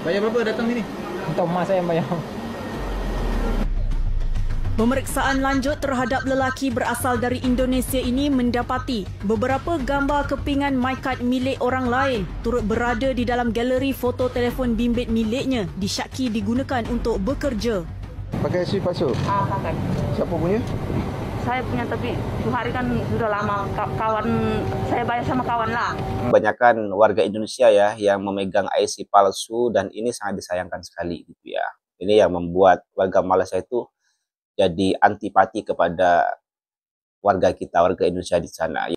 Bayar berapa datang sini? Untuk emas saya yang bayar. Pemeriksaan lanjut terhadap lelaki berasal dari Indonesia ini mendapati beberapa gambar kepingan MyCard milik orang lain turut berada di dalam galeri foto telefon bimbit miliknya disyaki digunakan untuk bekerja. Pakai SIM palsu? Pakai. Siapa punya? Saya punya, tapi itu hari kan sudah lama. Kawan saya bayar sama kawan lah. Kebanyakan warga Indonesia ya yang memegang IC palsu, dan ini sangat disayangkan sekali gitu ya. Ini yang membuat warga Malaysia itu jadi antipati kepada warga kita, warga Indonesia di sana.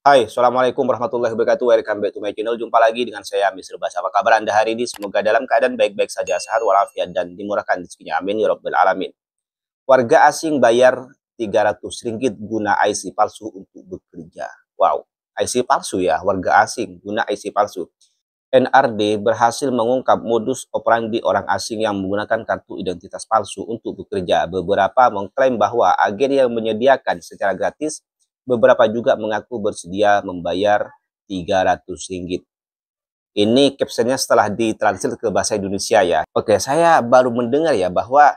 Hai, Assalamualaikum warahmatullahi wabarakatuh. Welcome back to my channel. Jumpa lagi dengan saya, Mr. Bas. Apa kabar Anda hari ini? Semoga dalam keadaan baik-baik saja, sehat walafiat, dan dimurahkan rezekinya. Amin ya rabbal alamin. Warga asing bayar Rp300 guna IC palsu untuk bekerja. Wow, IC palsu ya, warga asing guna IC palsu. NRD berhasil mengungkap modus operandi orang asing yang menggunakan kartu identitas palsu untuk bekerja. Beberapa mengklaim bahwa agen yang menyediakan secara gratis, beberapa juga mengaku bersedia membayar Rp300. Ini captionnya setelah ditranslate ke bahasa Indonesia ya. Oke, saya baru mendengar ya bahwa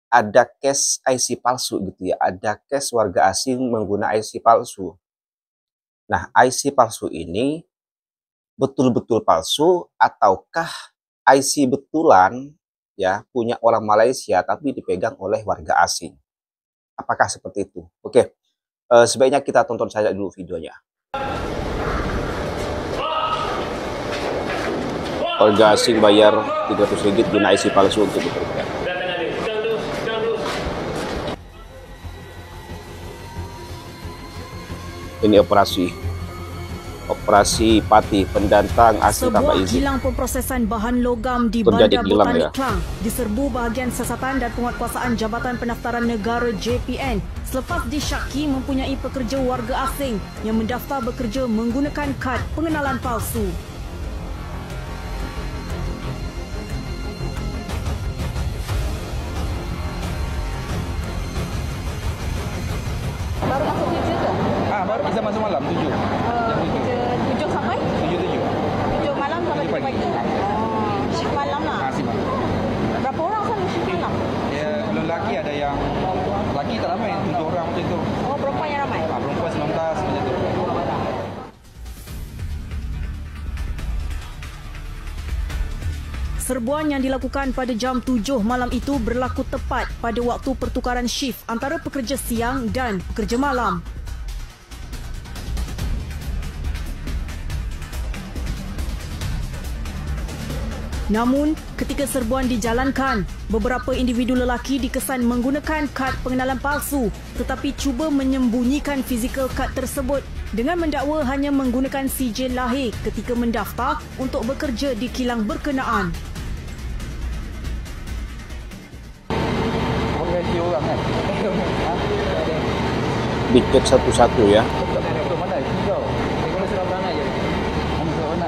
ada case IC palsu gitu ya. Ada case warga asing menggunakan IC palsu. Nah, IC palsu ini betul-betul palsu ataukah IC betulan ya punya orang Malaysia tapi dipegang oleh warga asing? Apakah seperti itu? Oke. Sebaiknya kita tonton saja dulu videonya. Warga asing bayar Rp300 guna IC palsu untuk bekerja. Ini operasi Pati pendatang asing tanpa Sebuah izin. kilang pemprosesan bahan logam di Terjadi Bandar kilang, Botanik ya. Klang diserbu bahagian siasatan dan penguatkuasaan Jabatan Pendaftaran Negara JPN selepas disyaki mempunyai pekerja warga asing yang mendaftar bekerja menggunakan kad pengenalan palsu. Baru masuk 7 tu? Baru kita masuk malam 7. 7 sampai? 7 malam sampai 7 pagi. Shift malam lah. Masih malam. Berapa orang sana shift malam? Ya, lelaki ada yang lelaki tak ramai, 7 orang macam tu. Oh, perempuan yang ramai? Perempuan 19 macam tu. Serbuan yang dilakukan pada jam 7 malam itu berlaku tepat pada waktu pertukaran shift antara pekerja siang dan pekerja malam. Namun, ketika serbuan dijalankan, beberapa individu lelaki dikesan menggunakan kad pengenalan palsu tetapi cuba menyembunyikan fizikal kad tersebut dengan mendakwa hanya menggunakan sijil lahir ketika mendaftar untuk bekerja di kilang berkenaan. Organisasi orang kan. Dicek satu-satu ya. Betul mana? Hijau. Kalau sudah berana je. Anak tu. Ada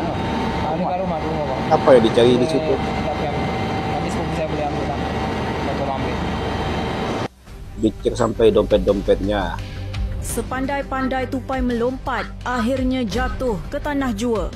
kat rumah bang. Apa yang dicari di situ? Habis pun saya boleh ambil lah. Betul ambil. Dicek sampai dompet-dompetnya. Sepandai-pandai tupai melompat, akhirnya jatuh ke tanah jua.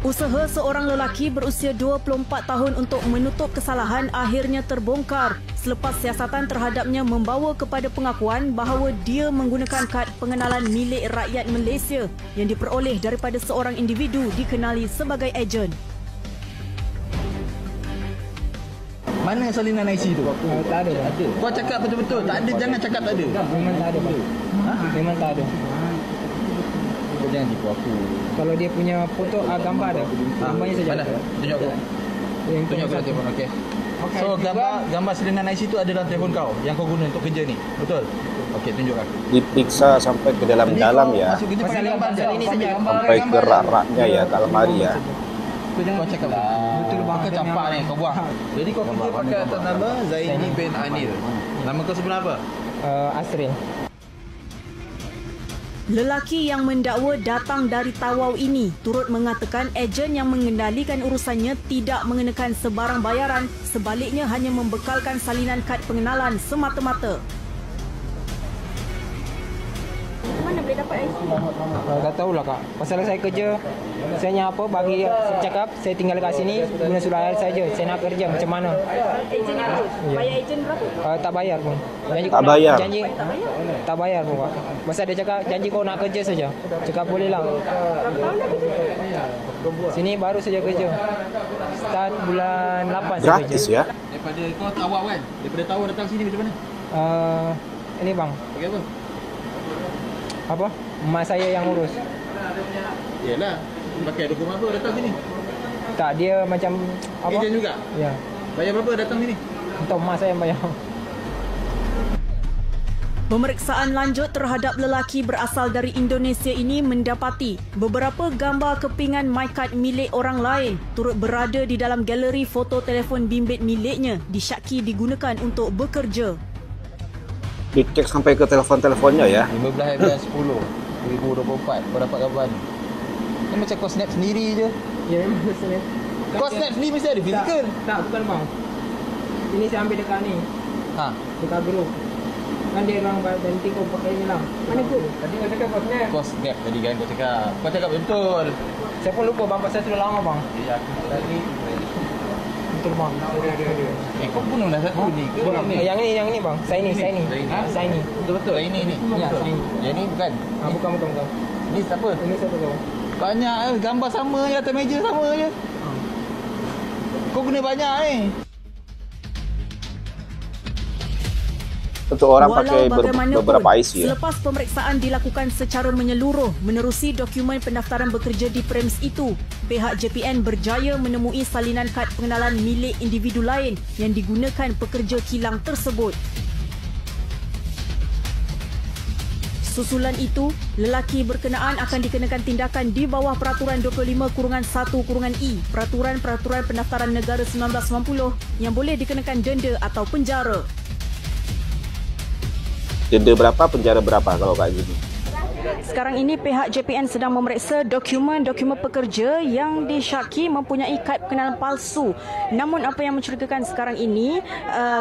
Usaha seorang lelaki berusia 24 tahun untuk menutup kesalahan akhirnya terbongkar selepas siasatan terhadapnya membawa kepada pengakuan bahawa dia menggunakan kad pengenalan milik rakyat Malaysia yang diperoleh daripada seorang individu dikenali sebagai ejen. Mana salinan IC tu? Tak ada. Kau cakap betul-betul. Tak ada, jangan cakap tak ada. Memang tak ada, Pak. Memang tak ada. Kau jangan tipu aku. Kalau dia punya foto gambar ada. Gambarnya saja. Mana? Tunjuk aku. Tunjuk aku telefon, okey. So gambar salinan IC tu ada dalam telefon kau yang kau guna untuk kerja ni. Betul? Okey, tunjuk aku. Diperiksa sampai ke dalam-dalam ya. Masuk kerja pakai gambar je. Ini saja. Sampai ke rak-raknya ya, ke almari ya. Kau cakap betul bang, kau campak ni, kau buang. Jadi kau kerja pakai atas nama Zaini bin Anil. Nama kau sebenar apa? Asril. Lelaki yang mendakwa datang dari Tawau ini turut mengatakan ejen yang mengendalikan urusannya tidak mengenakan sebarang bayaran, sebaliknya hanya membekalkan salinan kad pengenalan semata-mata. mana boleh dapat IC? Tak tahulah kak. Pasal saya kerja, saya apa bagi cakap saya tinggal kat sini guna surat hal saja. Saya nak kerja macam mana? Ejen itu. Bayar ejen berapa? Tak bayar pun. Janji Tak bayar? Janji tak bayar pun kak. Pasal dia cakap janji kau nak kerja saja. Cakap boleh lah. Berapa tahun dah kerja? Sini baru saja kerja. Start bulan 8 saya kerja. Gratis ya? Daripada kau awak kan? Daripada tahu datang sini macam mana? Ini bang, Pakai apa? apa? Mak saya yang urus. Yalah. Pakai dokumen apa datang sini? Tak, dia macam apa? Ejen juga? Ya. Bayar berapa datang sini? Untuk mak saya yang bayar. Pemeriksaan lanjut terhadap lelaki berasal dari Indonesia ini mendapati beberapa gambar kepingan MyCard milik orang lain turut berada di dalam galeri foto telefon bimbit miliknya disyaki digunakan untuk bekerja. Dicek sampai ke telefon-telefonnya ya. 15/10/2024 kau dapat gambar ni. Ni macam kau snap sendiri je. Ya, memang saya. Kau snap sendiri mesti ada fizikal. Tak, bukan bang. Ini saya ambil dekat ni. Ha. Dekat grup. Kan dia orang nanti kau pakai ni lah. Mana grup? Tadi kau cakap kau snap. Kau snap tadi kan kau cakap. Kau cakap betul. Saya pun lupa bang, pasal sudah lama bang. Ya, aku tadi. Betul bang. Kau bunuh dah satu ni ke? Yang ni bang. Saya ni. Ha? Saya ni. Betul-betul. Yang ni. Ya, saya ni. Yang ni bukan. Bukan. Ni siapa? Ini siapa tu? Banyak gambar sama je atas meja sama je. Kau guna banyak ni. Untuk orang pakai bagaimanapun, beberapa IC ya. selepas pemeriksaan dilakukan secara menyeluruh menerusi dokumen pendaftaran bekerja di premis itu, pihak JPN berjaya menemui salinan kad pengenalan milik individu lain yang digunakan pekerja kilang tersebut. Susulan itu, lelaki berkenaan akan dikenakan tindakan di bawah Peraturan 25/1/E Peraturan Pendaftaran Negara 1990 yang boleh dikenakan denda atau penjara. Denda berapa, penjara berapa kalau kayak gini? Sekarang ini pihak JPN sedang memeriksa dokumen-dokumen pekerja yang disyaki mempunyai kad pengenalan palsu. Namun apa yang mencurigakan sekarang ini,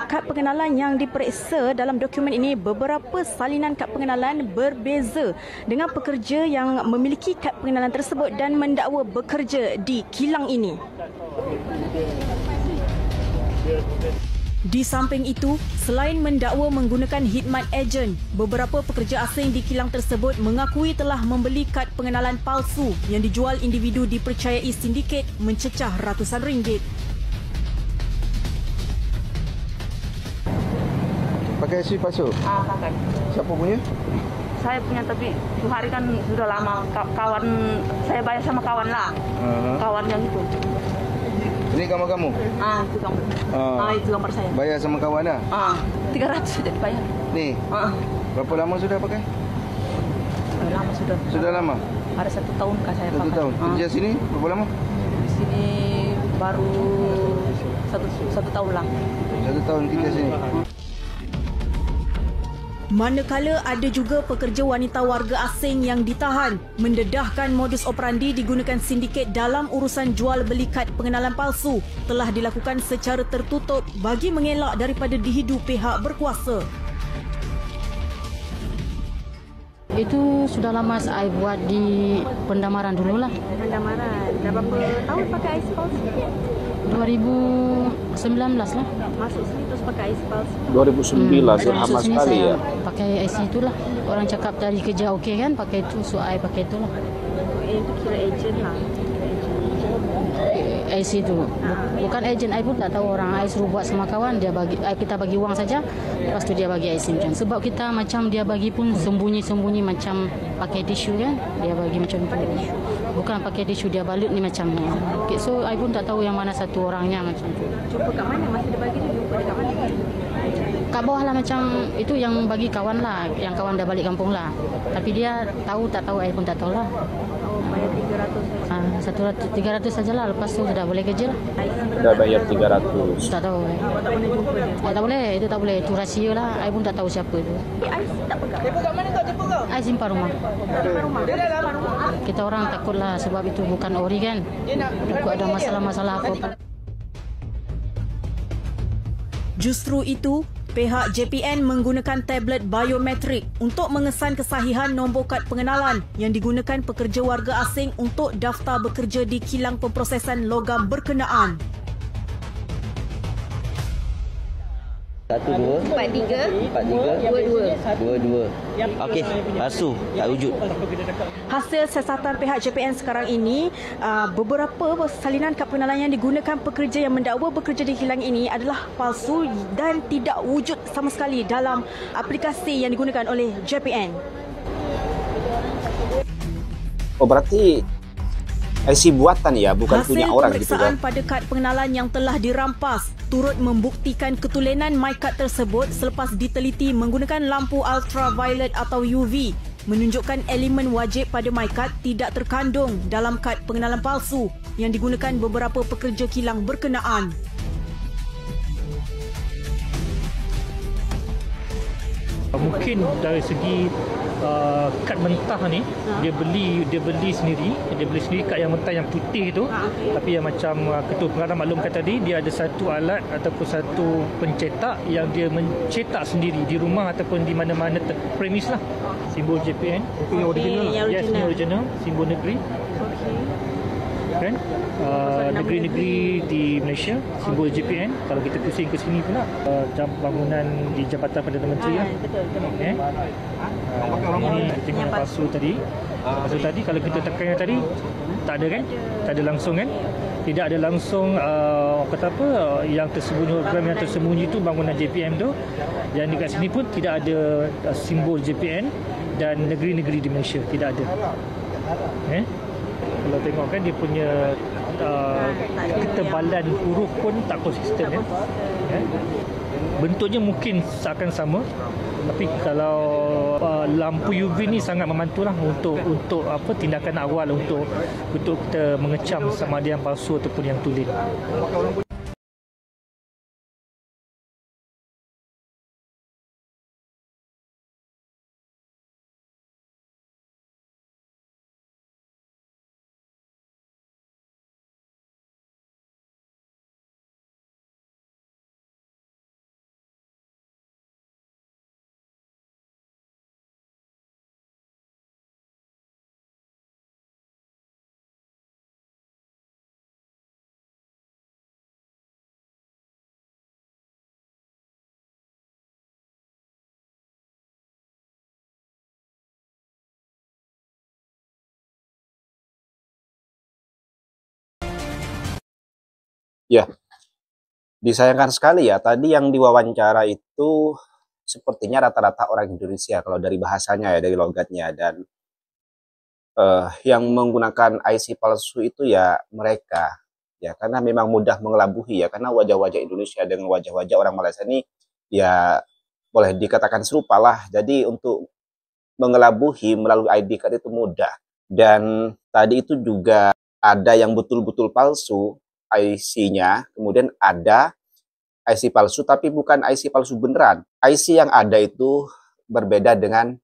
kad pengenalan yang diperiksa dalam dokumen ini beberapa salinan kad pengenalan berbeza dengan pekerja yang memiliki kad pengenalan tersebut dan mendakwa bekerja di kilang ini. Di samping itu, selain mendakwa menggunakan khidmat ejen, beberapa pekerja asing di kilang tersebut mengakui telah membeli kad pengenalan palsu yang dijual individu dipercayai sindiket mencecah ratusan ringgit. Pakai IC palsu? Pakai. Siapa punya? Saya punya, tapi itu hari kan sudah lama. Kawan saya bayar sama kawan lah. Kawan yang itu. Ini gambar kamu? Itu gambar. Itu gambar saya. Bayar sama kawan lah? 300 saja dibayar. Ni? Berapa lama sudah pakai? Lama sudah. Sudah lama? Ada 1 tahun kah saya pakai. 1 tahun? Kerja sini berapa lama? Di sini baru satu tahun lah. 1 tahun tinggal sini? Manakala ada juga pekerja wanita warga asing yang ditahan, mendedahkan modus operandi digunakan sindiket dalam urusan jual beli kad pengenalan palsu telah dilakukan secara tertutup bagi mengelak daripada dihidu pihak berkuasa. Itu sudah lama saya buat di Pendamaran dulu lah. Pendamaran. Dah berapa tahun pakai IC palsu? 2019 lah. Masuk sini terus pakai IC palsu. 2009 lama sekali ya. Pakai IC itulah. Orang cakap dari kerja okey kan, pakai itu, so I pakai itulah. Itu kira ejen lah. IC itu. Bukan ejen, I pun tak tahu orang. I suruh buat sama kawan, dia bagi, kita bagi uang saja. Lepas tu dia bagi IC macam. Sebab kita macam dia bagi pun sembunyi-sembunyi macam pakai tisu kan. Dia bagi macam tu. Bukan pakai tisu, dia balut ni macam ni. Okay, so I pun tak tahu yang mana satu orangnya macam tu. Jumpa kat mana? Masa dia bagi tu jumpa dekat mana? Kat bawah lah macam itu yang bagi kawan lah. Yang kawan dah balik kampung lah. Tapi dia tahu tak tahu, I pun tak tahu lah. Bayar 300 saja. 300 sajalah, lepas tu sudah boleh kerja lah. Dah bayar 300. Tak tahu. Awak tak boleh jumpa dia. Tak boleh, itu tak boleh. Itu rahsia lah. I pun tak tahu siapa itu. IC tak pegang. I simpan rumah. Simpan rumah. Simpan rumah. Kita orang takutlah sebab itu bukan ori kan. Takut ada masalah-masalah apa. Justru itu, Pihak JPN menggunakan tablet biometrik untuk mengesan kesahihan nombor kad pengenalan yang digunakan pekerja warga asing untuk daftar bekerja di kilang pemprosesan logam berkenaan. 43 22. Okey, palsu, tak wujud. Hasil siasatan pihak JPN sekarang ini, beberapa salinan kad pengenalan yang digunakan pekerja yang mendakwa bekerja di kilang ini adalah palsu dan tidak wujud sama sekali dalam aplikasi yang digunakan oleh JPN. Oh, berarti IC buatan ya, bukan punya orang gitu kan? Hasil pemeriksaan pada kad pengenalan yang telah dirampas turut membuktikan ketulenan MyCard tersebut selepas diteliti menggunakan lampu ultraviolet atau UV, menunjukkan elemen wajib pada MyCard tidak terkandung dalam kad pengenalan palsu yang digunakan beberapa pekerja kilang berkenaan. Mungkin dari segi kad mentah ni dia beli sendiri kad yang mentah yang putih tu, tapi yang macam Ketua Pengarah maklumkan tadi, dia ada satu alat ataupun satu pencetak yang dia mencetak sendiri di rumah ataupun di mana-mana premis lah, simbol JPN. Yang original. Yes, ni original, simbol negeri. Kan? Negeri-negeri di Malaysia, simbol JPN. Kalau kita pusing ke sini pula, bangunan di Jabatan Perdana Menteri lah. Ini kita tengok yang palsu tadi. Palsu tadi, kalau kita tekan yang tadi, tak ada kan? Tak ada langsung kan? Tidak ada langsung kata apa, yang tersembunyi, hologram yang tersembunyi tu bangunan JPM tu. Dan dekat sini pun tidak ada simbol JPN dan negeri-negeri di Malaysia, tidak ada. Kalau tengok kan dia punya ketebalan huruf pun tak konsisten ya. Bentuknya mungkin seakan sama, tapi kalau lampu UV ni sangat membantulah untuk apa, tindakan awal untuk kita mengecam sama ada yang palsu ataupun yang tulen. Ya, disayangkan sekali ya, tadi yang diwawancara itu sepertinya rata-rata orang Indonesia kalau dari bahasanya ya, dari logatnya, dan yang menggunakan IC palsu itu ya mereka ya, karena memang mudah mengelabuhi ya, karena wajah-wajah Indonesia dengan wajah-wajah orang Malaysia ini ya boleh dikatakan serupa lah. Jadi untuk mengelabuhi melalui ID card itu mudah. Dan tadi itu juga ada yang betul-betul palsu IC-nya, kemudian ada IC palsu tapi bukan IC palsu beneran. IC yang ada itu berbeda dengan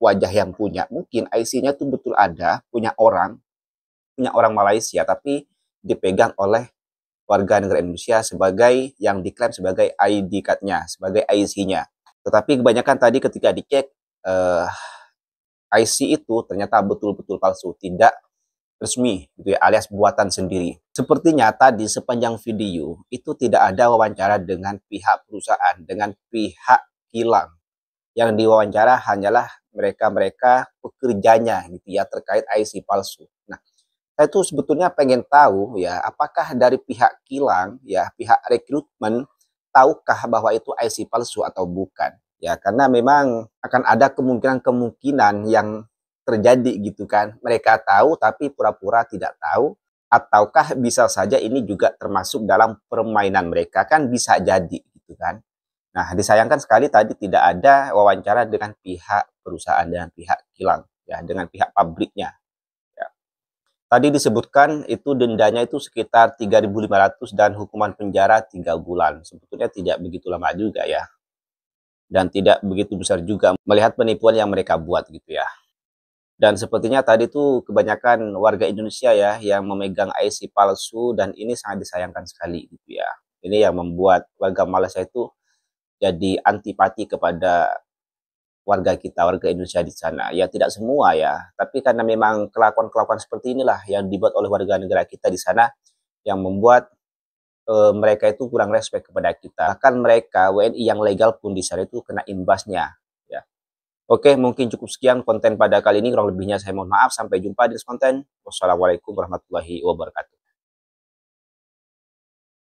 wajah yang punya. Mungkin IC-nya itu betul ada, punya orang Malaysia, tapi dipegang oleh warga negara Indonesia sebagai yang diklaim sebagai ID card-nya, sebagai IC-nya. Tetapi kebanyakan tadi ketika dicek IC itu ternyata betul-betul palsu, tidak resmi gitu ya, alias buatan sendiri. Sepertinya tadi sepanjang video itu tidak ada wawancara dengan pihak perusahaan, dengan pihak kilang. Yang diwawancara hanyalah mereka pekerjanya gitu ya, terkait IC palsu. Nah, saya tuh sebetulnya pengen tahu ya, apakah dari pihak kilang ya, pihak rekrutmen, tahukah bahwa itu IC palsu atau bukan? Ya, karena memang akan ada kemungkinan yang terjadi gitu kan. Mereka tahu tapi pura-pura tidak tahu, ataukah bisa saja ini juga termasuk dalam permainan mereka, kan bisa jadi gitu kan. Nah, disayangkan sekali tadi tidak ada wawancara dengan pihak perusahaan, dengan pihak kilang ya, dengan pihak pabriknya ya. Tadi disebutkan itu dendanya itu sekitar 3.500 dan hukuman penjara 3 bulan. Sebetulnya tidak begitu lama juga ya, dan tidak begitu besar juga melihat penipuan yang mereka buat gitu ya. Dan sepertinya tadi itu kebanyakan warga Indonesia ya yang memegang IC palsu, dan ini sangat disayangkan sekali gitu ya. Ini yang membuat warga Malaysia itu jadi antipati kepada warga kita, warga Indonesia di sana. Ya tidak semua ya, tapi karena memang kelakuan-kelakuan seperti inilah yang dibuat oleh warga negara kita di sana yang membuat mereka itu kurang respect kepada kita. Bahkan mereka WNI yang legal pun di sana itu kena imbasnya. Ya. Oke, mungkin cukup sekian konten pada kali ini. Kurang lebihnya saya mohon maaf. Sampai jumpa di next konten. Wassalamualaikum warahmatullahi wabarakatuh.